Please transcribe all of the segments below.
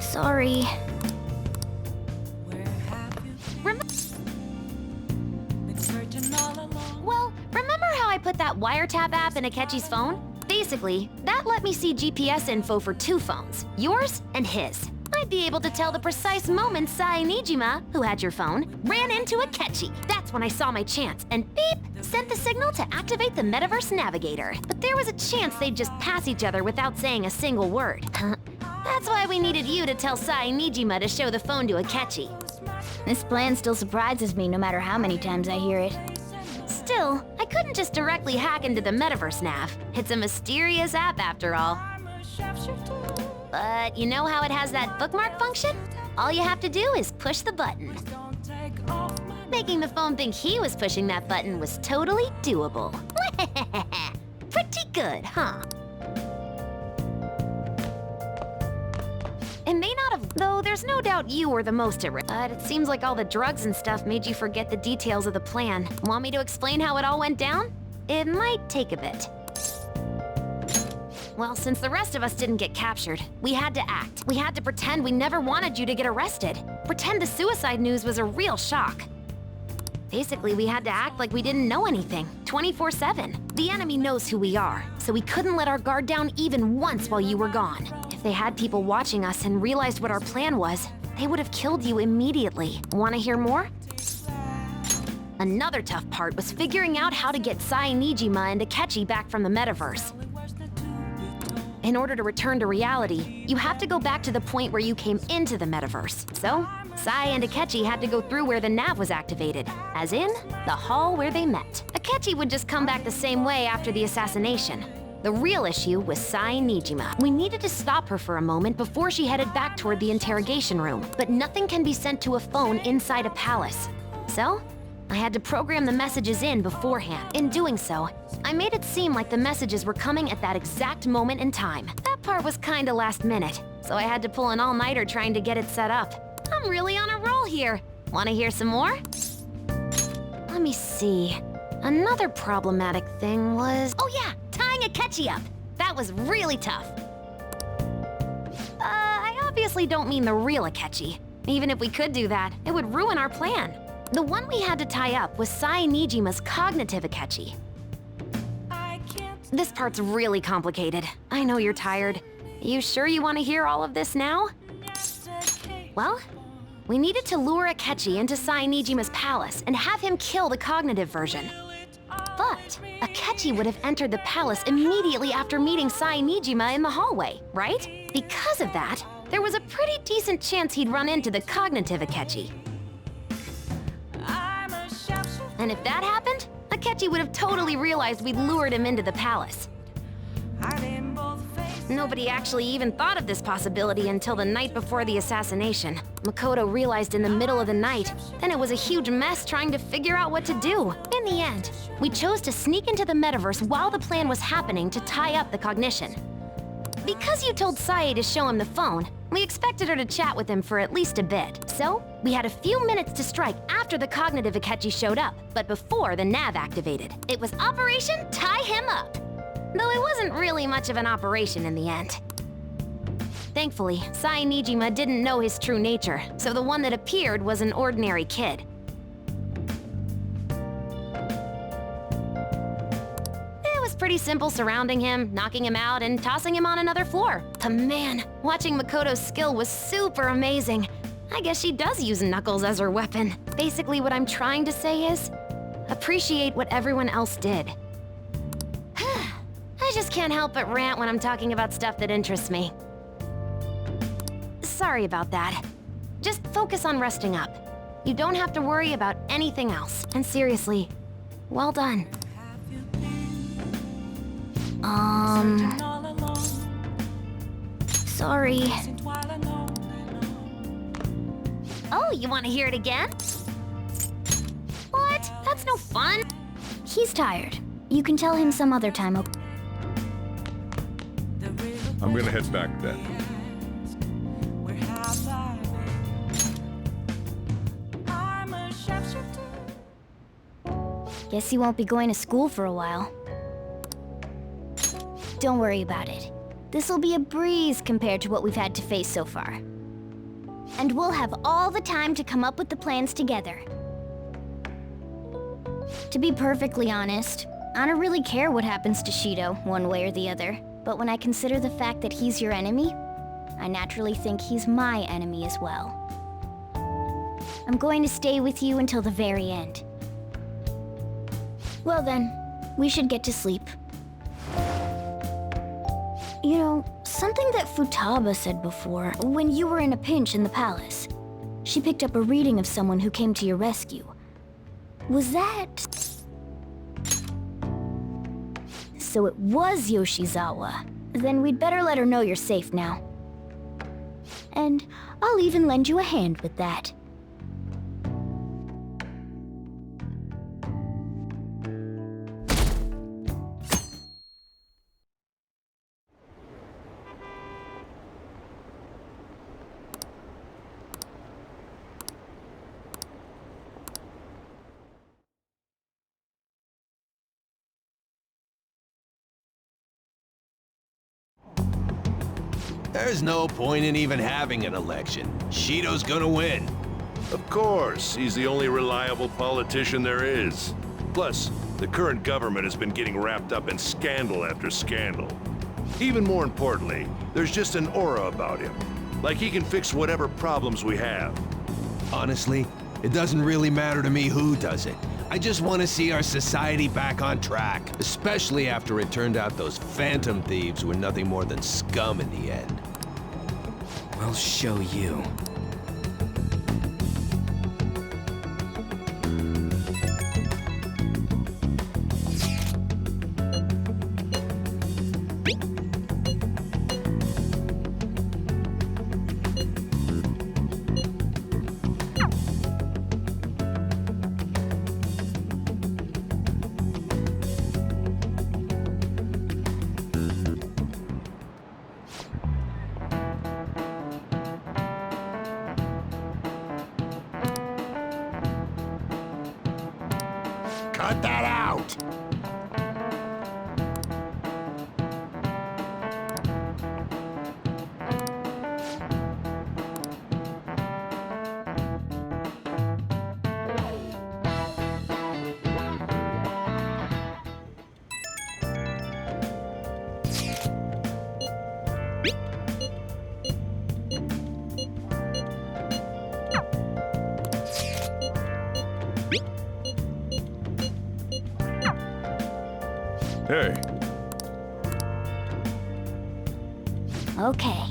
Sorry. Well, remember how I put that wiretap app in Akechi's phone? Basically, that let me see GPS info for 2 phones, yours and his. I'd be able to tell the precise moment Sae Nijima, who had your phone, ran into Akechi. That's when I saw my chance, and beep, sent the signal to activate the Metaverse Navigator. But there was a chance they'd just pass each other without saying a single word. That's why we needed you to tell Sae Nijima to show the phone to Akechi. This plan still surprises me no matter how many times I hear it. Still, I couldn't just directly hack into the Metaverse Nav. It's a mysterious app after all. But you know how it has that bookmark function? All you have to do is push the button. Making the phone think he was pushing that button was totally doable. Pretty good, huh? It may not have, though there's no doubt you were the most at risk. But it seems like all the drugs and stuff made you forget the details of the plan. Want me to explain how it all went down? It might take a bit. Well, since the rest of us didn't get captured, we had to act. We had to pretend we never wanted you to get arrested. Pretend the suicide news was a real shock. Basically, we had to act like we didn't know anything, 24/7. The enemy knows who we are, so we couldn't let our guard down even once while you were gone. If they had people watching us and realized what our plan was, they would have killed you immediately. Want to hear more? Another tough part was figuring out how to get Sae Nijima and Akechi back from the metaverse. In order to return to reality, you have to go back to the point where you came into the metaverse. So, Sae and Akechi had to go through where the nav was activated, as in, the hall where they met. Akechi would just come back the same way after the assassination. The real issue was Sae Nijima. We needed to stop her for a moment before she headed back toward the interrogation room, but nothing can be sent to a phone inside a palace. So, I had to program the messages in beforehand. In doing so, I made it seem like the messages were coming at that exact moment in time. That part was kinda last minute, so I had to pull an all-nighter trying to get it set up. I'm really on a roll here. Wanna hear some more? Let me see. Another problematic thing was... Oh yeah, tying Akechi up. That was really tough. I obviously don't mean the real Akechi. Even if we could do that, it would ruin our plan. The one we had to tie up was Sae Nijima's cognitive Akechi. This part's really complicated. I know you're tired. You sure you want to hear all of this now? Well, we needed to lure Akechi into Sae Nijima's palace and have him kill the cognitive version. But Akechi would have entered the palace immediately after meeting Sae Nijima in the hallway, right? Because of that, there was a pretty decent chance he'd run into the cognitive Akechi. And if that happened, Akechi would have totally realized we'd lured him into the palace. Nobody actually even thought of this possibility until the night before the assassination. Makoto realized in the middle of the night, and it was a huge mess trying to figure out what to do. In the end, we chose to sneak into the metaverse while the plan was happening to tie up the cognition. Because you told Sae to show him the phone, we expected her to chat with him for at least a bit. So, we had a few minutes to strike after the cognitive Akechi showed up, but before the nav activated. It was Operation Tie Him Up! Though it wasn't really much of an operation in the end. Thankfully, Sae Nijima didn't know his true nature, so the one that appeared was an ordinary kid. It was pretty simple surrounding him, knocking him out, and tossing him on another floor. But man, watching Makoto's skill was super amazing. I guess she does use Knuckles as her weapon. Basically, what I'm trying to say is, appreciate what everyone else did. I just can't help but rant when I'm talking about stuff that interests me. Sorry about that. Just focus on resting up. You don't have to worry about anything else. And seriously, well done. Sorry. Oh, you want to hear it again? What? That's no fun. He's tired. You can tell him some other time, okay? I'm gonna head back then. Guess he won't be going to school for a while. Don't worry about it. This'll be a breeze compared to what we've had to face so far. And we'll have all the time to come up with the plans together. To be perfectly honest, I don't really care what happens to Shido, one way or the other. But when I consider the fact that he's your enemy, I naturally think he's my enemy as well. I'm going to stay with you until the very end. Well then, we should get to sleep. You know, something that Futaba said before, when you were in a pinch in the palace. She picked up a reading of someone who came to your rescue. Was that... So it was Yoshizawa. Then we'd better let her know you're safe now. And I'll even lend you a hand with that. There's no point in even having an election. Shido's gonna win. Of course, he's the only reliable politician there is. Plus, the current government has been getting wrapped up in scandal after scandal. Even more importantly, there's just an aura about him. Like he can fix whatever problems we have. Honestly, it doesn't really matter to me who does it. I just want to see our society back on track, especially after it turned out those phantom thieves were nothing more than scum in the end. We'll show you. Cut that out! Hey, Okay.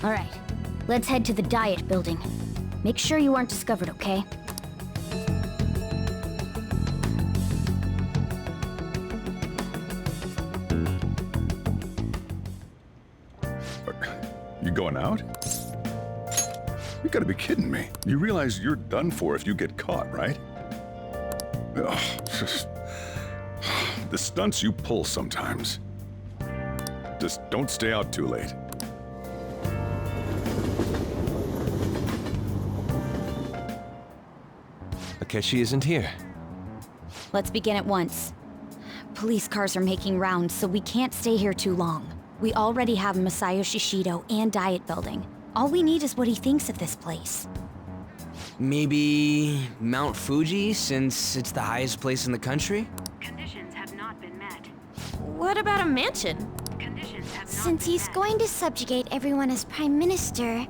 All right, let's head to the diet building. Make sure you aren't discovered, okay? you going out? You gotta be kidding me. You realize you're done for if you get caught, right? Ugh, just... The stunts you pull sometimes. Just don't stay out too late. Akechi isn't here. Let's begin at once. Police cars are making rounds, so we can't stay here too long. We already have Masayoshi Shido and Diet Building. All we need is what he thinks of this place. Maybe Mount Fuji, since it's the highest place in the country? Conditions have not been met. What about a mansion? Conditions have not Since been he's met. going to subjugate everyone as Prime Minister,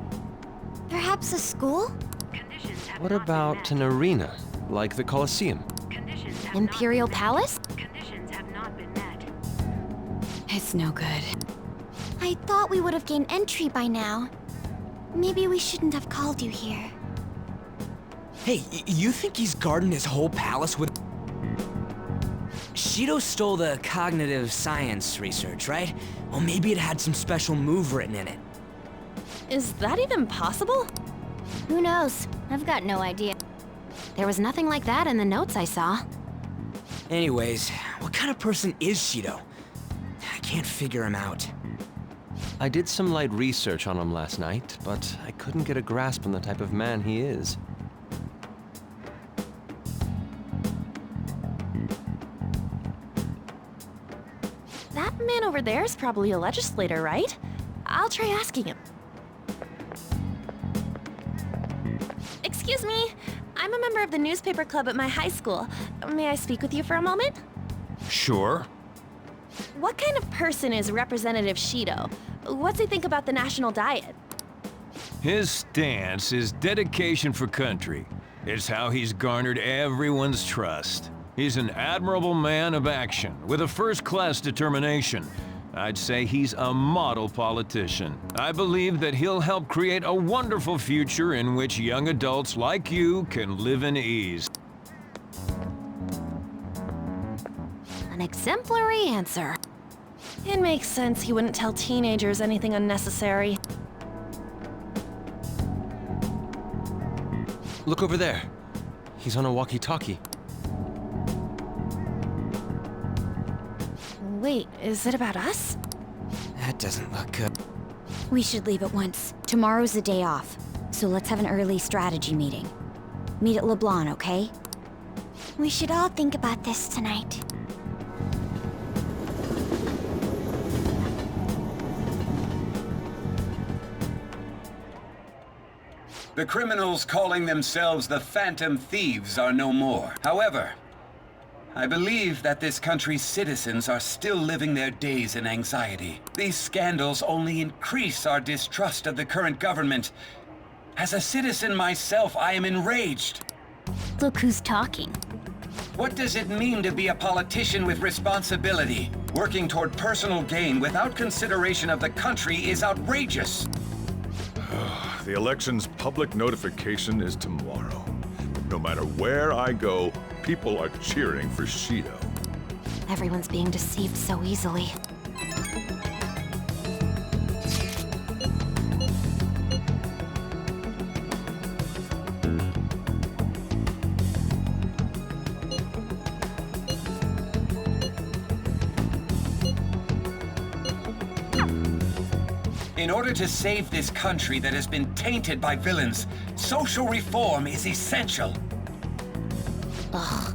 perhaps a school? Conditions have What not been about met. an arena, like the Colosseum? Conditions have Imperial not been Palace? met. Conditions have not been met. It's no good. I thought we would have gained entry by now. Maybe we shouldn't have called you here. Hey, you think he's guarding his whole palace with... Shido stole the cognitive science research, right? Well, maybe it had some special move written in it. Is that even possible? Who knows? I've got no idea. There was nothing like that in the notes I saw. Anyways, what kind of person is Shido? I can't figure him out. I did some light research on him last night, but I couldn't get a grasp on the type of man he is. That man over there is probably a legislator, right? I'll try asking him. Excuse me, I'm a member of the newspaper club at my high school. May I speak with you for a moment? Sure. What kind of person is Representative Shido? What's he think about the national diet? His stance is dedication for country. It's how he's garnered everyone's trust. He's an admirable man of action, with a first-class determination. I'd say he's a model politician. I believe that he'll help create a wonderful future in which young adults like you can live in ease. An exemplary answer. It makes sense he wouldn't tell teenagers anything unnecessary. Look over there. He's on a walkie-talkie. Wait, is it about us? That doesn't look good. We should leave at once. Tomorrow's a day off, so let's have an early strategy meeting. Meet at LeBlanc, okay? We should all think about this tonight. The criminals calling themselves the Phantom Thieves are no more. However, I believe that this country's citizens are still living their days in anxiety. These scandals only increase our distrust of the current government. As a citizen myself, I am enraged. Look who's talking. What does it mean to be a politician with responsibility? Working toward personal gain without consideration of the country is outrageous. The election's public notification is tomorrow. No matter where I go, people are cheering for Shido. Everyone's being deceived so easily. In order to save this country that has been tainted by villains, social reform is essential. Ugh.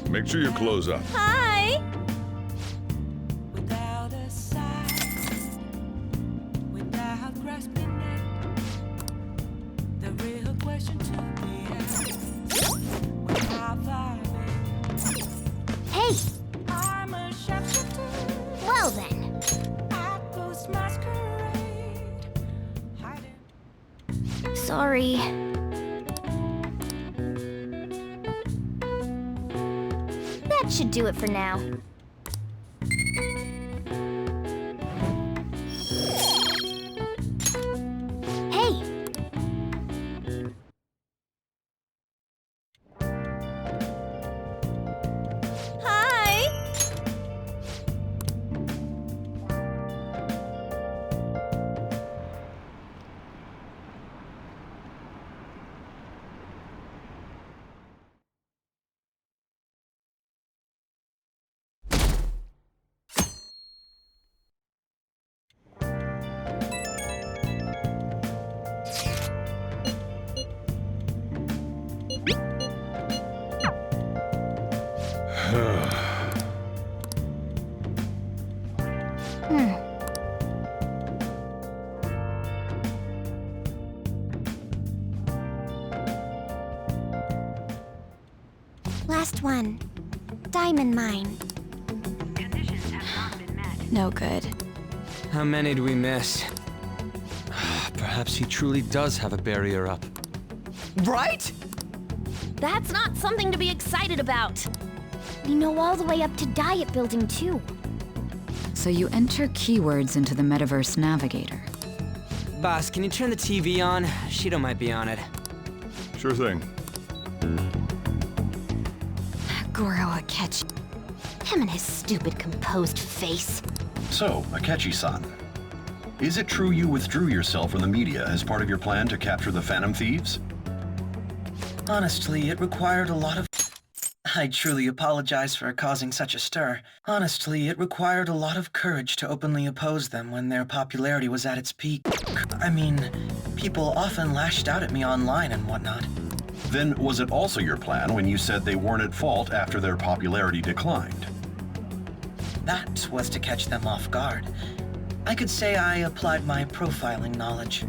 Make sure you close up. Hi! Hey! Well then. Sorry. That should do it for now. Hey! Hi! 1. Diamond mine. Conditions have not been met. No good. How many do we miss? Perhaps he truly does have a barrier up. Right? That's not something to be excited about. We know all the way up to Diet Building, too. So you enter keywords into the Metaverse Navigator. Boss, can you turn the TV on? Shido might be on it. Sure thing. Goro Akechi. Him and his stupid composed face. So, Akechi-san, is it true you withdrew yourself from the media as part of your plan to capture the Phantom Thieves? Honestly, it required a lot of... I truly apologize for causing such a stir. Honestly, it required a lot of courage to openly oppose them when their popularity was at its peak. I mean, people often lashed out at me online and whatnot. Then was it also your plan when you said they weren't at fault after their popularity declined? That was to catch them off guard. I could say I applied my profiling knowledge.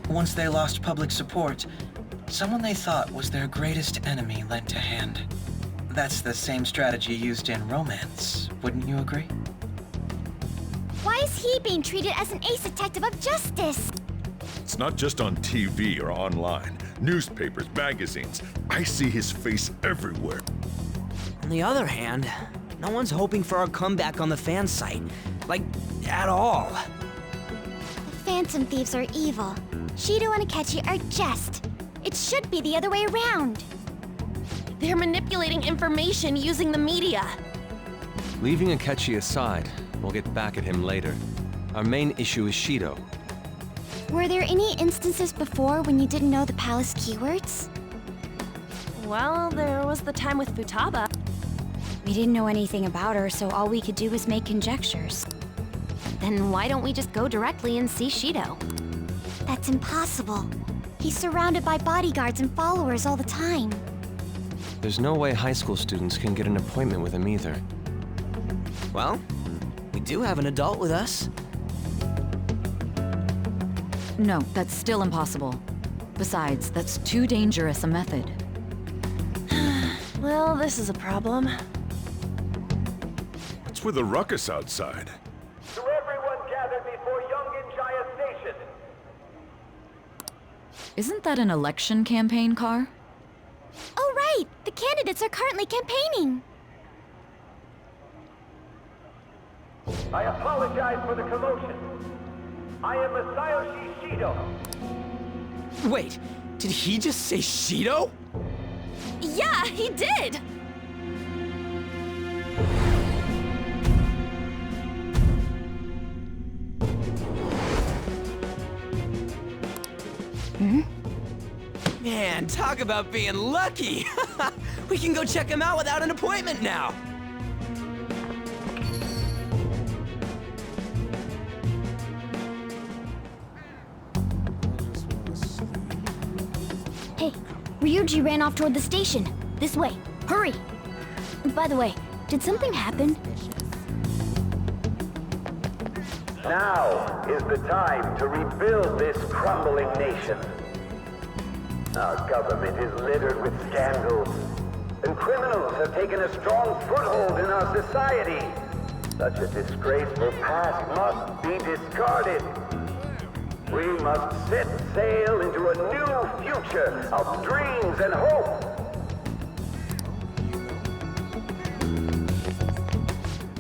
Once they lost public support, someone they thought was their greatest enemy lent a hand. That's the same strategy used in romance, wouldn't you agree? Why is he being treated as an ace detective of justice? It's not just on TV or online. Newspapers, magazines. I see his face everywhere. On the other hand, no one's hoping for our comeback on the fan site. Like, at all. The Phantom Thieves are evil. Shido and Akechi are just. It should be the other way around. They're manipulating information using the media. Leaving Akechi aside, we'll get back at him later. Our main issue is Shido. Were there any instances before when you didn't know the palace keywords? Well, there was the time with Futaba. We didn't know anything about her, so all we could do was make conjectures. Then why don't we just go directly and see Shido? That's impossible. He's surrounded by bodyguards and followers all the time. There's no way high school students can get an appointment with him either. Well, we do have an adult with us. No, that's still impossible. Besides, that's too dangerous a method. Well, this is a problem. What's with the ruckus outside? To everyone gathered before Yongen-Jaya Station. Isn't that an election campaign car? Oh, right! The candidates are currently campaigning. I apologize for the commotion. I am Masayoshi Shido. Wait, did he just say Shido? Yeah, he did! Man, talk about being lucky! We can go check him out without an appointment now! Hey, Ryuji ran off toward the station. This way. Hurry! By the way, did something happen? Now is the time to rebuild this crumbling nation. Our government is littered with scandals, and criminals have taken a strong foothold in our society. Such a disgraceful past must be discarded. We must set sail into a new future of dreams and hope.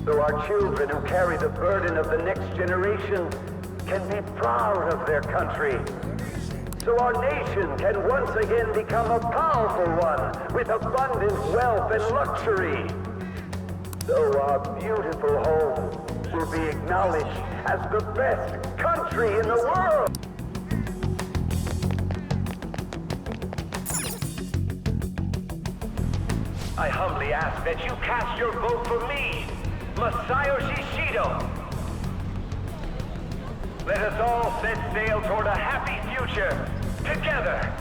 So our children who carry the burden of the next generation can be proud of their country. So our nation can once again become a powerful one with abundant wealth and luxury. So our beautiful home will be acknowledged as the best country in the world. I humbly ask that you cast your vote for me, Masayoshi Shido. Let us all set sail toward a happy future, together.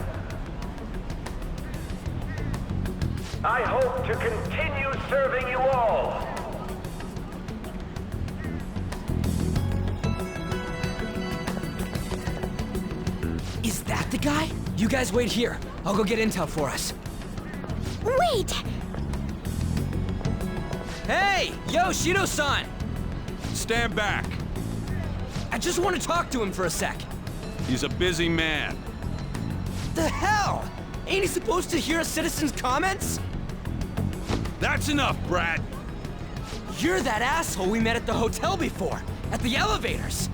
I hope to continue serving you all. Is that the guy? You guys wait here. I'll go get intel for us. Wait! Hey! Yo, Shido-san! Stand back. I just want to talk to him for a sec. He's a busy man. The hell? Ain't he supposed to hear a citizen's comments? That's enough, Brat. You're that asshole we met at the hotel before, at the elevators.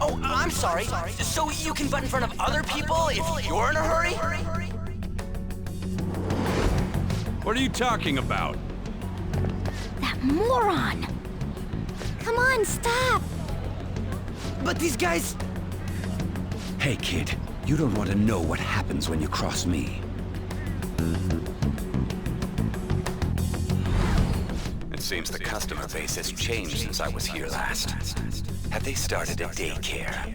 Oh, I'm sorry. So you can butt in front of other people if you're in a hurry? What are you talking about? That moron! Come on, stop! But these guys... Hey, kid. You don't want to know what happens when you cross me. It seems the customer base has changed since I was here last. Have they started a daycare?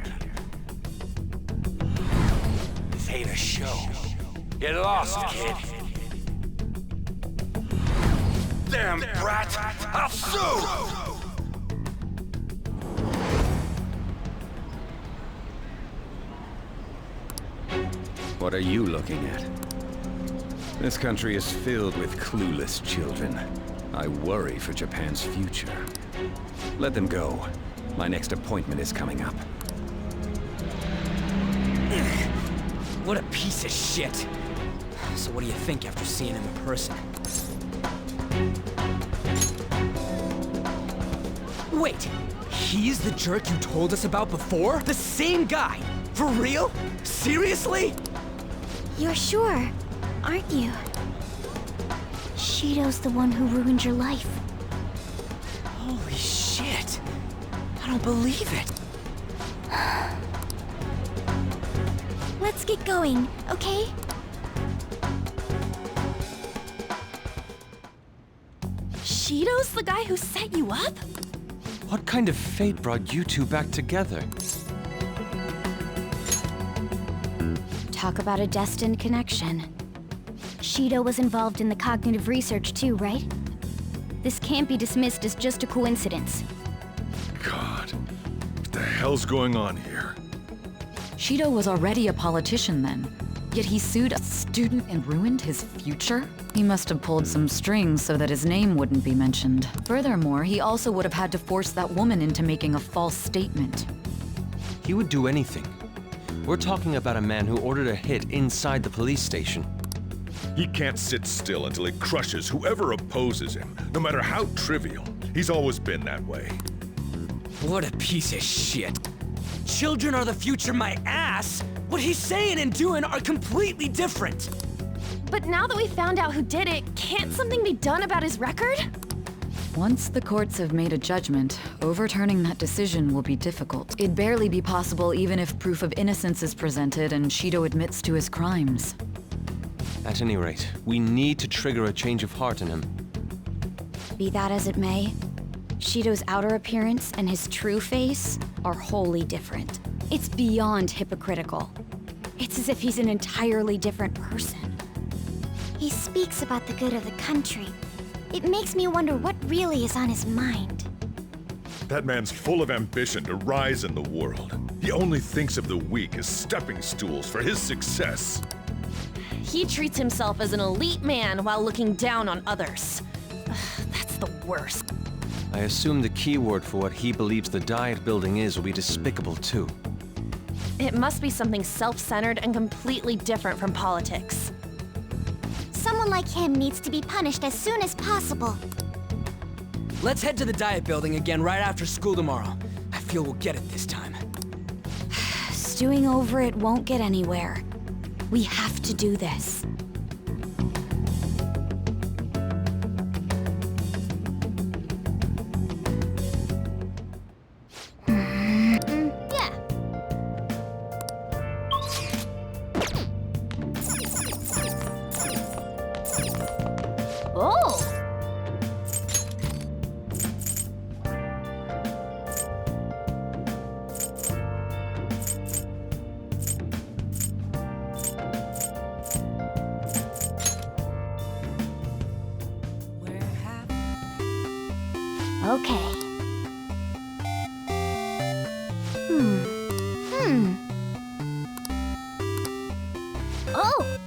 This ain't a show. Get lost, kid. Damn brat! I'll sue! What are you looking at? This country is filled with clueless children. I worry for Japan's future. Let them go. My next appointment is coming up. What a piece of shit. So what do you think after seeing him in person? Wait, he's the jerk you told us about before? The same guy? For real? Seriously? You're sure, aren't you? Shido's the one who ruined your life. Holy shit. I don't believe it. Let's get going, okay? Shido's the guy who set you up? What kind of fate brought you two back together? Talk about a destined connection. Shido was involved in the cognitive research too, right? This can't be dismissed as just a coincidence. God, what the hell's going on here? Shido was already a politician then, yet he sued a student and ruined his future? He must have pulled some strings so that his name wouldn't be mentioned. Furthermore, he also would have had to force that woman into making a false statement. He would do anything. We're talking about a man who ordered a hit inside the police station. He can't sit still until he crushes whoever opposes him, no matter how trivial. He's always been that way. What a piece of shit. Children are the future, my ass! What he's saying and doing are completely different! But now that we found out who did it, can't something be done about his record? Once the courts have made a judgment, overturning that decision will be difficult. It'd barely be possible even if proof of innocence is presented and Shido admits to his crimes. At any rate, we need to trigger a change of heart in him. Be that as it may, Shido's outer appearance and his true face are wholly different. It's beyond hypocritical. It's as if he's an entirely different person. He speaks about the good of the country. It makes me wonder what really is on his mind. That man's full of ambition to rise in the world. He only thinks of the weak as stepping stools for his success. He treats himself as an elite man while looking down on others. That's the worst. I assume the key word for what he believes the Diet Building is will be despicable too. It must be something self-centered and completely different from politics. Someone like him needs to be punished as soon as possible. Let's head to the Diet Building again right after school tomorrow. I feel we'll get it this time. Stewing over it won't get anywhere. We have to do this. Yeah. Oh! Okay. Oh!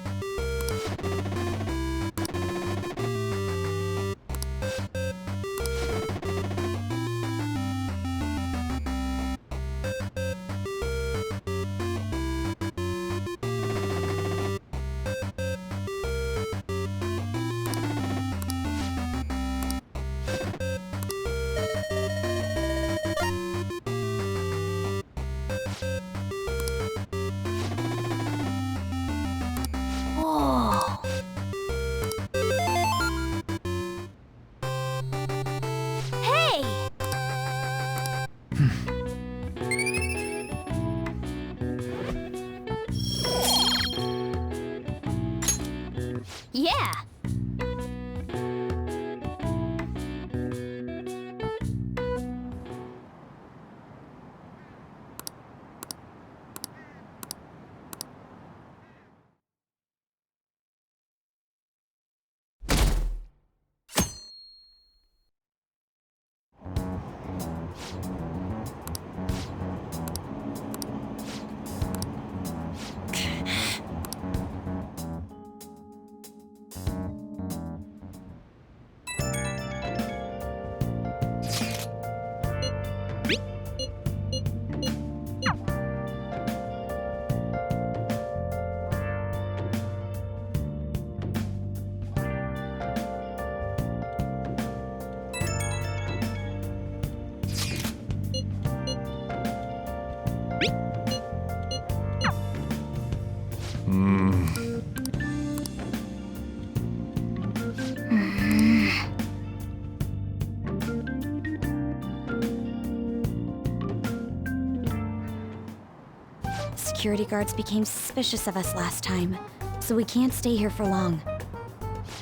security guards became suspicious of us last time, so we can't stay here for long.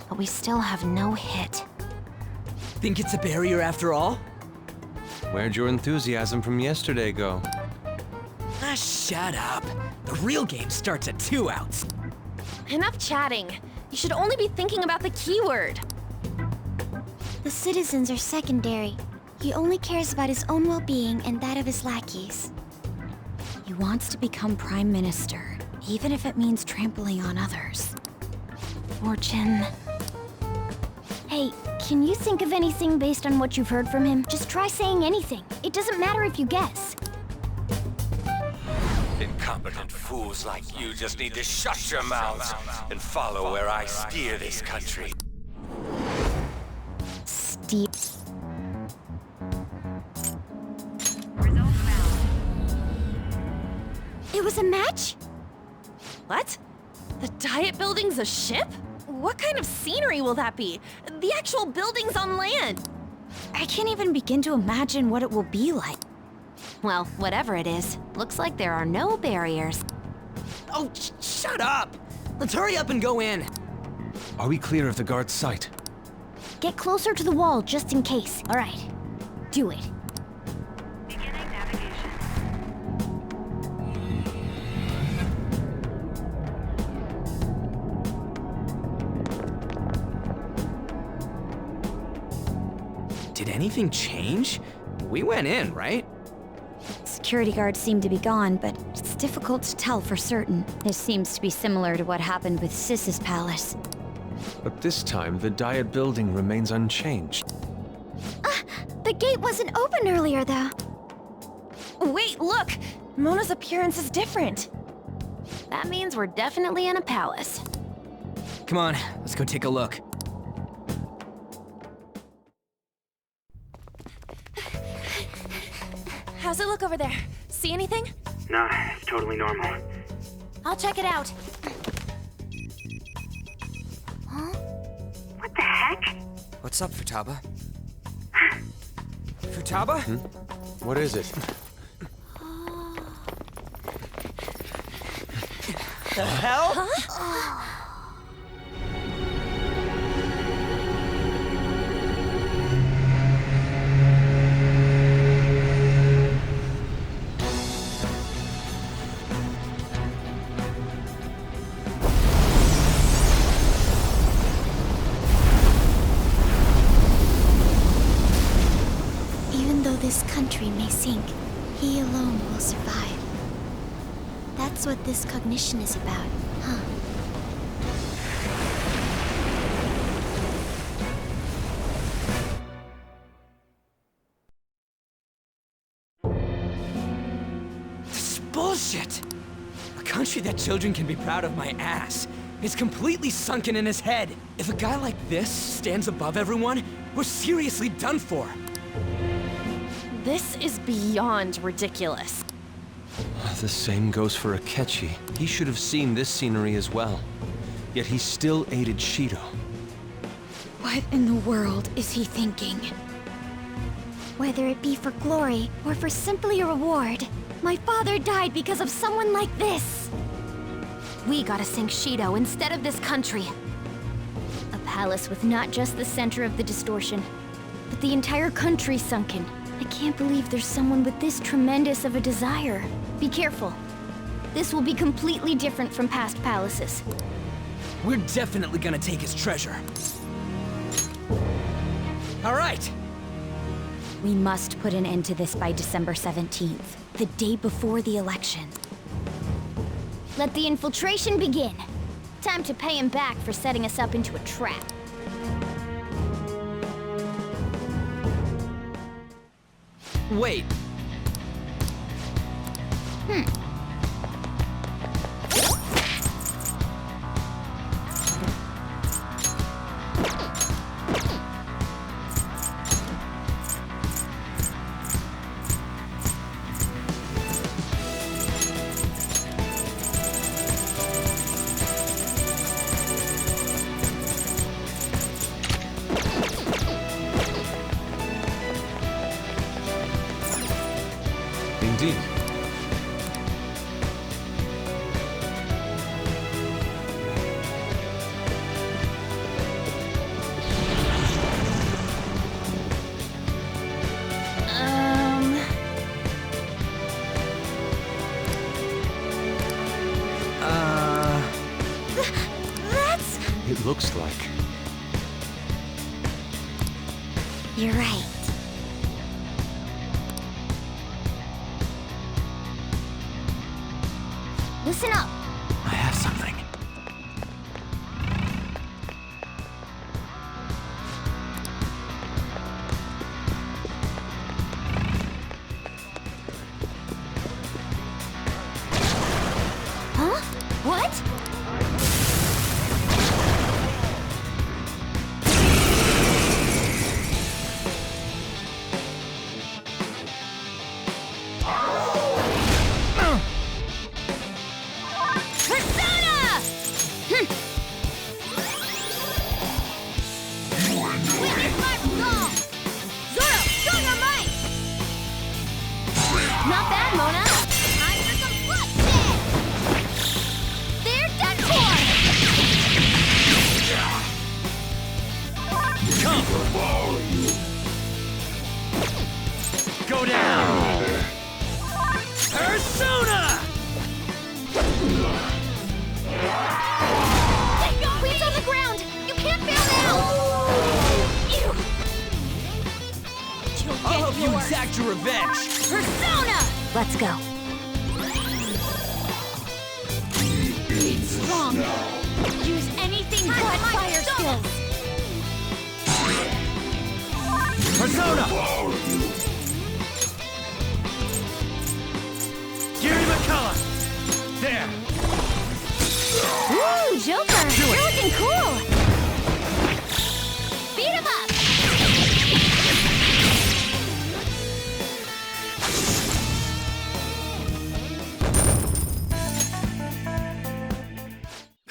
But we still have no hit. Think it's a barrier after all? Where'd your enthusiasm from yesterday go? Ah, shut up. The real game starts at 2 outs. Enough chatting. You should only be thinking about the keyword. The citizens are secondary. He only cares about his own well-being and that of his lackeys. He wants to become Prime Minister, even if it means trampling on others. Fortune. Hey, can you think of anything based on what you've heard from him? Just try saying anything. It doesn't matter if you guess. Incompetent fools like you just need to shut your mouths and follow where I steer this country. Steve. It was a match? What? The Diet Building's a ship? What kind of scenery will that be? The actual building's on land. I can't even begin to imagine what it will be like. Well, whatever it is, looks like there are no barriers. Oh, shut up! Let's hurry up and go in. Are we clear of the guard's sight? Get closer to the wall just in case. All right, do it. Did anything change? We went in, right? Security guards seem to be gone, but it's difficult to tell for certain. This seems to be similar to what happened with Sis's palace. But this time, the Diet Building remains unchanged. The gate wasn't open earlier, though. Wait, look! Mona's appearance is different. That means we're definitely in a palace. Come on, let's go take a look. How's it look over there? See anything? Nah, it's totally normal. I'll check it out. Huh? What the heck? What's up, Futaba? Futaba? What is it? The hell? Huh? This country may sink, he alone will survive. That's what this cognition is about, huh? This is bullshit! A country that children can be proud of my ass is completely sunken in his head. If a guy like this stands above everyone, we're seriously done for. This is beyond ridiculous. The same goes for Akechi. He should have seen this scenery as well. Yet he still aided Shido. What in the world is he thinking? Whether it be for glory or for simply a reward, my father died because of someone like this. We gotta sink Shido instead of this country. A palace with not just the center of the distortion, but the entire country sunken. I can't believe there's someone with this tremendous of a desire. Be careful. This will be completely different from past palaces. We're definitely gonna take his treasure. All right! We must put an end to this by December 17th, the day before the election. Let the infiltration begin. Time to pay him back for setting us up into a trap. Wait. Indeed. looks like. You're right. Listen up. I have something. Huh? What? Not bad, Mona. Time for some bloodshed. They're done for. Come! Go down! Persona! Queen's on the ground. You can't fail now. I'll help you exact your revenge! Persona! Let's go. It's strong. Use anything but fire skills. Persona! Gary McCullough! There! Ooh, Joker! You're looking cool! Beat him up!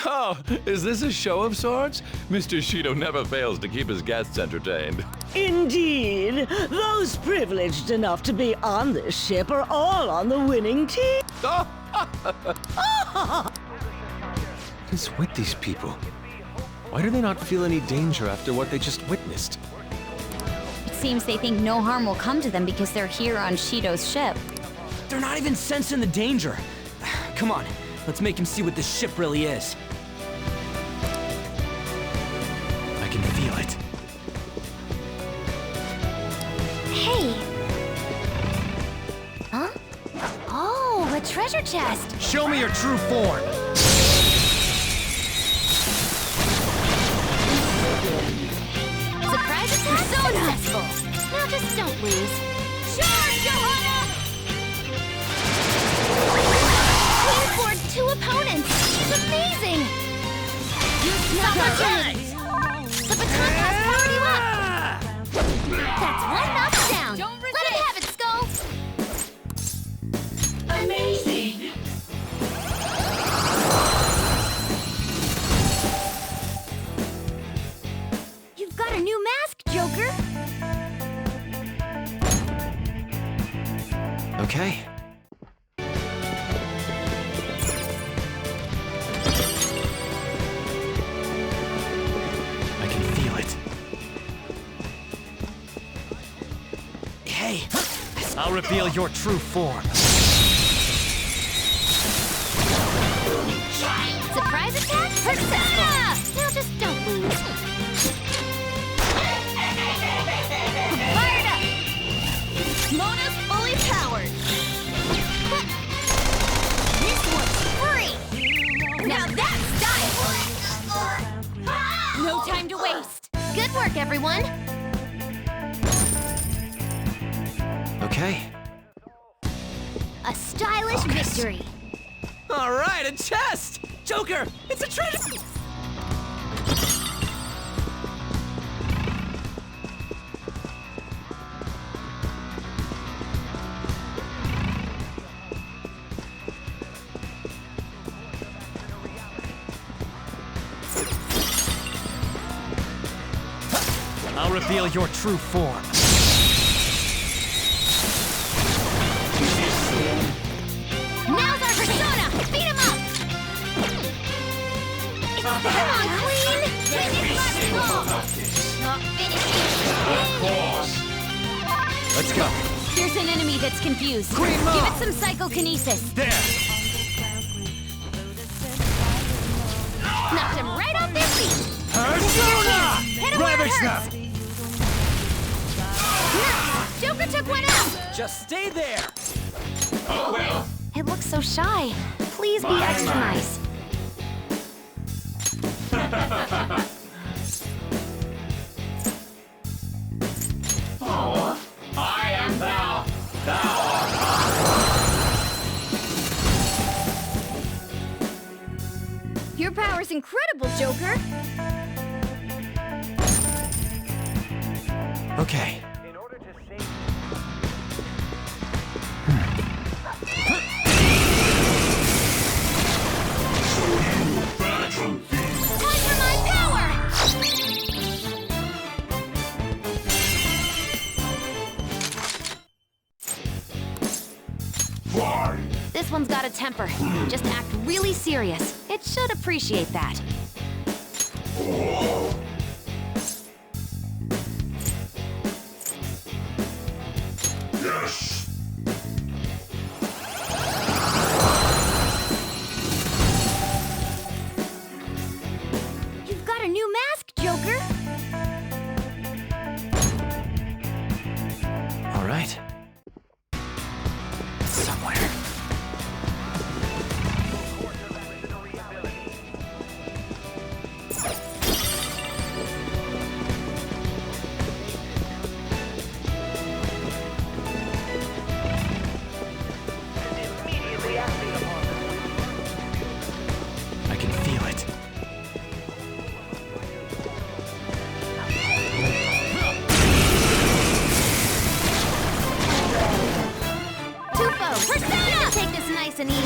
Oh, is this a show of sorts? Mr. Shido never fails to keep his guests entertained. Indeed. Those privileged enough to be on this ship are all on the winning team. What is with these people? Why do they not feel any danger after what they just witnessed? It seems they think no harm will come to them because they're here on Shido's ship. They're not even sensing the danger. Come on, let's make him see what this ship really is. I can feel it. Hey! Huh? Oh, a treasure chest! Show me your true form! Surprise attack successful! Now just don't lose. Charge, Johanna! Queen floored 2 opponents! She's amazing! Use opportunity! The baton pass powered you up! That's 1 knockdown! Let him have it, Skull! Amazing! You've got a new mask, Joker! Okay. I can feel it. Hey, I'll reveal your true form. Surprise attack successful! Now just don't lose. Fired up! Mona's fully powered! This one's free! Now that's style! No time to waste! Good work, everyone! Okay. A stylish victory! All right, a chest! Joker, it's a treasure! I'll reveal your true form. Now's our persona! Beat him up! Come on, Queen! Not finished! Let's go. Here's an enemy that's confused. Queen Mo! Give it some psychokinesis. There! Knocked him right off their feet! Hit him where it hurts! Nice! Joker took one out! Just stay there! Oh well. It looks so shy. Please be extra nice. Oh, I am thou. Thou art I. Your power's incredible, Joker! Okay. Point for my power! This one's got a temper. Just act really serious. It should appreciate that. Yes. You've got a new mask, Joker! All right. Somewhere. I can feel it. Tufo, Persona! Take this nice and easy.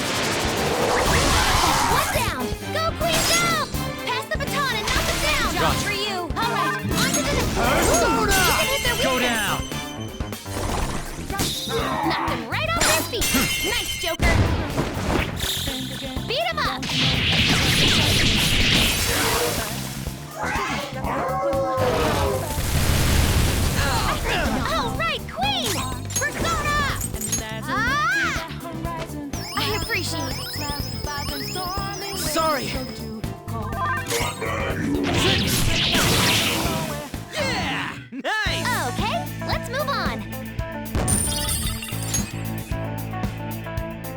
One down! Go, Queen, go! Pass the baton and knock them down! Job for you! All right, on to the... Persona! You can hit their Go weakness. down! Knock them right off their feet! Nice, Joker! Beat him up! All right, Queen! Persona! Ah! I appreciate it. Sorry! Yeah! Nice! Okay, let's move on.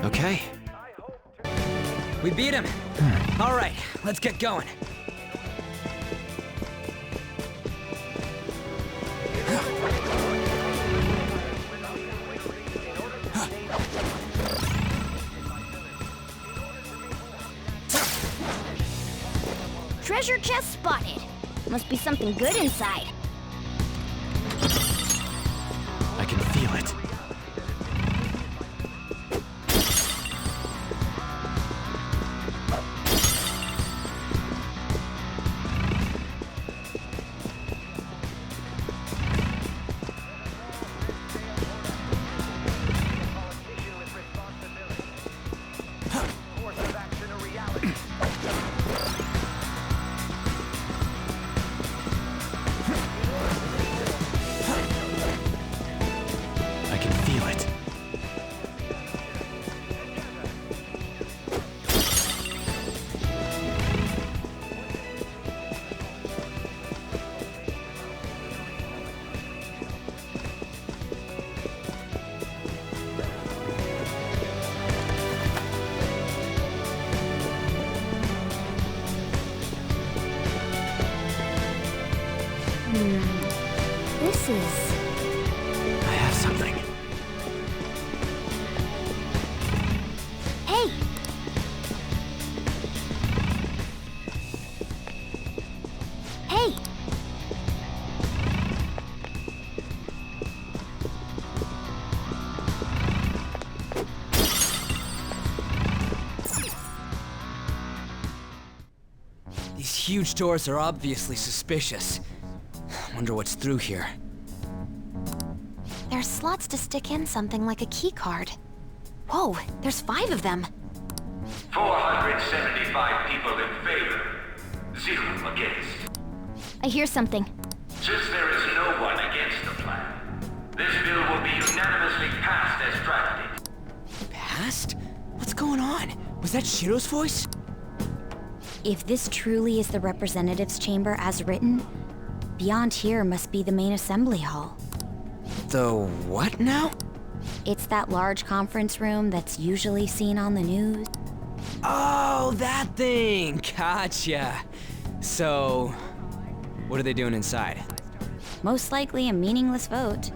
Okay. We beat him! All right, let's get going. Treasure chest spotted. Must be something good inside. I can feel it. I can feel it. This is... I have something. Hey! Hey! These huge doors are obviously suspicious. Wonder what's through here. There's slots to stick in something like a key card. Whoa, there's 5 of them. 475 people in favor. 0 against. I hear something. Since there is no one against the plan, this bill will be unanimously passed as drafted. Passed? What's going on? Was that Shiro's voice? If this truly is the representatives' chamber as written, beyond here must be the main assembly hall. The what now? It's that large conference room that's usually seen on the news. Oh, that thing! Gotcha. So, what are they doing inside? Most likely a meaningless vote.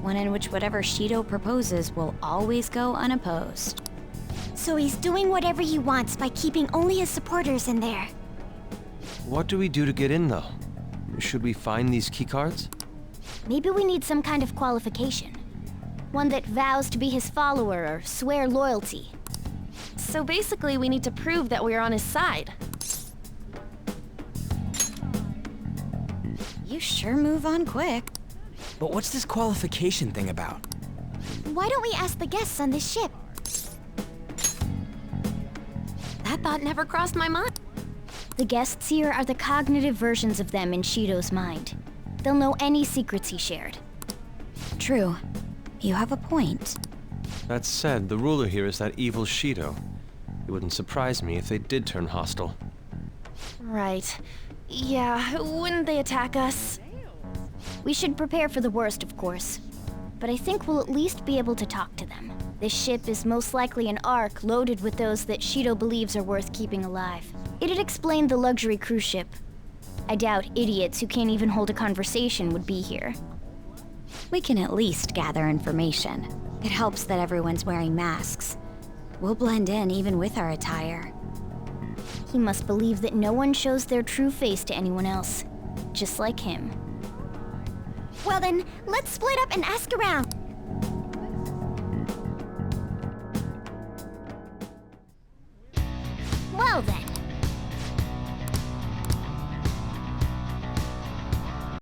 One in which whatever Shido proposes will always go unopposed. So he's doing whatever he wants by keeping only his supporters in there. What do we do to get in, though? Should we find these keycards? Maybe we need some kind of qualification. One that vows to be his follower or swear loyalty. So basically, we need to prove that we're on his side. You sure move on quick. But what's this qualification thing about? Why don't we ask the guests on this ship? That thought never crossed my mind. The guests here are the cognitive versions of them in Shido's mind. They'll know any secrets he shared. True. You have a point. That said, the ruler here is that evil Shido. It wouldn't surprise me if they did turn hostile. Right. Yeah, wouldn't they attack us? We should prepare for the worst, of course. But I think we'll at least be able to talk to them. This ship is most likely an Ark loaded with those that Shido believes are worth keeping alive. It'd explain the luxury cruise ship. I doubt idiots who can't even hold a conversation would be here. We can at least gather information. It helps that everyone's wearing masks. We'll blend in even with our attire. He must believe that no one shows their true face to anyone else. Just like him. Well then, let's split up and ask around.